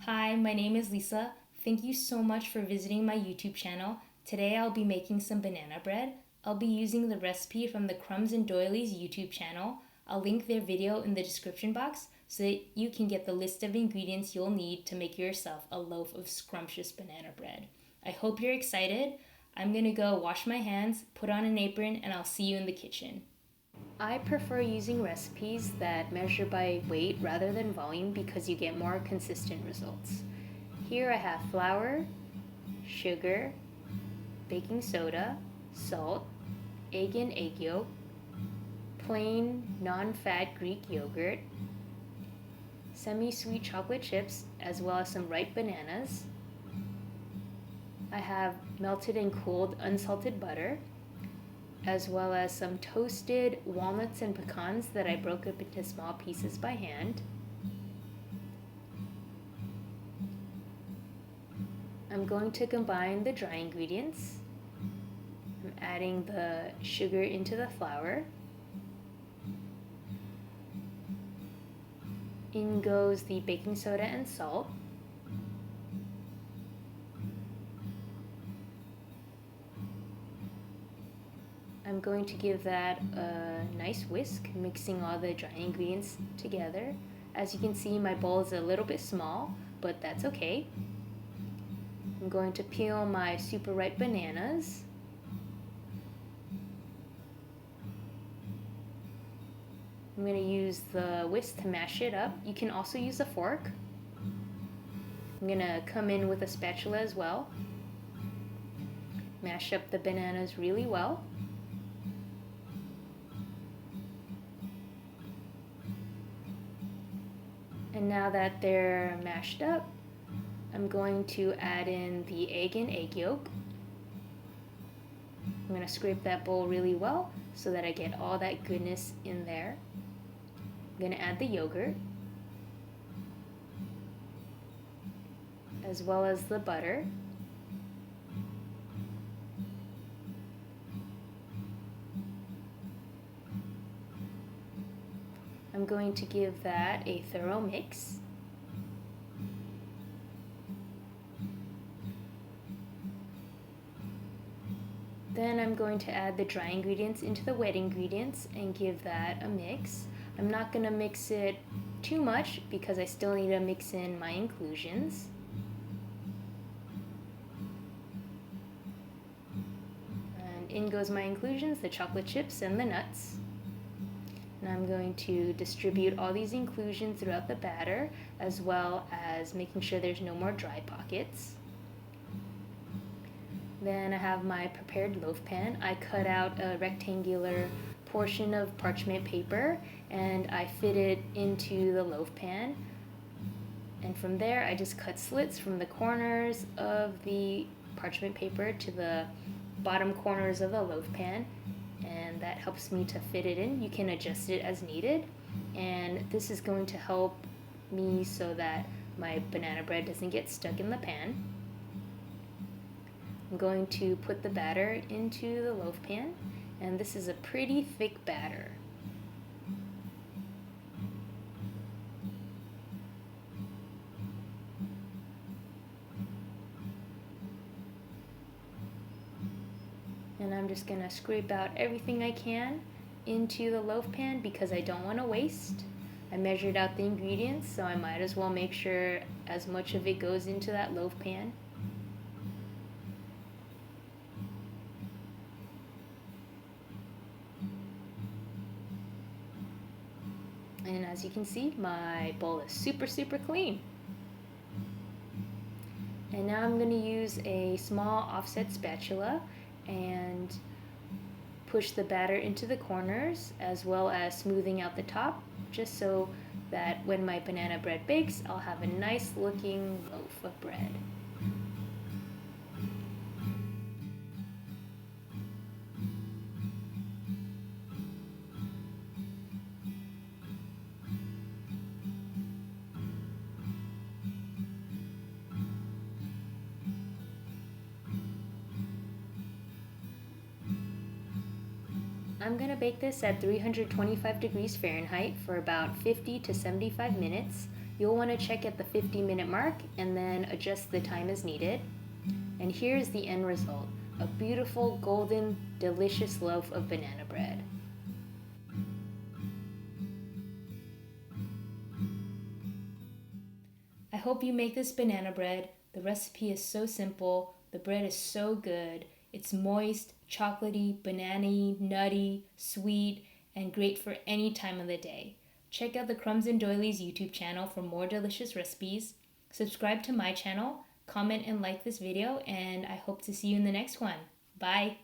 Hi, my name is Lisa. Thank you so much for visiting my YouTube channel. Today I'll be making some banana bread. I'll be using the recipe from the Crumbs and Doilies YouTube channel. I'll link their video in the description box so that you can get the list of ingredients you'll need to make yourself a loaf of scrumptious banana bread. I hope you're excited. I'm gonna go wash my hands, put on an apron, and I'll see you in the kitchen. I prefer using recipes that measure by weight rather than volume because you get more consistent results. Here I have flour, sugar, baking soda, salt, egg and egg yolk, plain non-fat Greek yogurt, semi-sweet chocolate chips, as well as some ripe bananas. I have melted and cooled unsalted butter, as well as some toasted walnuts and pecans that I broke up into small pieces by hand. I'm going to combine the dry ingredients. I'm adding the sugar into the flour. In goes the baking soda and salt. I'm going to give that a nice whisk, mixing all the dry ingredients together. As you can see, my bowl is a little bit small, but that's okay. I'm going to peel my super ripe bananas. I'm going to use the whisk to mash it up. You can also use a fork. I'm going to come in with a spatula as well. Mash up the bananas really well. And now that they're mashed up, I'm going to add in the egg and egg yolk. I'm going to scrape that bowl really well so that I get all that goodness in there. I'm going to add the yogurt, as well as the butter. I'm going to give that a thorough mix. Then I'm going to add the dry ingredients into the wet ingredients and give that a mix. I'm not going to mix it too much because I still need to mix in my inclusions. And in goes my inclusions, the chocolate chips and the nuts. And I'm going to distribute all these inclusions throughout the batter, as well as making sure there's no more dry pockets. Then I have my prepared loaf pan. I cut out a rectangular portion of parchment paper and I fit it into the loaf pan. And from there I just cut slits from the corners of the parchment paper to the bottom corners of the loaf pan. And that helps me to fit it in. You can adjust it as needed, and this is going to help me so that my banana bread doesn't get stuck in the pan. I'm going to put the batter into the loaf pan, and this is a pretty thick batter. And I'm just gonna scrape out everything I can into the loaf pan because I don't want to waste. I measured out the ingredients, so I might as well make sure as much of it goes into that loaf pan. And as you can see, my bowl is super clean. And now I'm going to use a small offset spatula and push the batter into the corners, as well as smoothing out the top, just so that when my banana bread bakes, I'll have a nice looking loaf of bread. I'm going to bake this at 325 degrees Fahrenheit for about 50 to 75 minutes. You'll want to check at the 50-minute mark and then adjust the time as needed. And here's the end result, a beautiful, golden, delicious loaf of banana bread. I hope you make this banana bread. The recipe is so simple, the bread is so good. It's moist, chocolatey, banana-y, nutty, sweet, and great for any time of the day. Check out the Crumbs and Doilies YouTube channel for more delicious recipes. Subscribe to my channel, comment and like this video, and I hope to see you in the next one. Bye!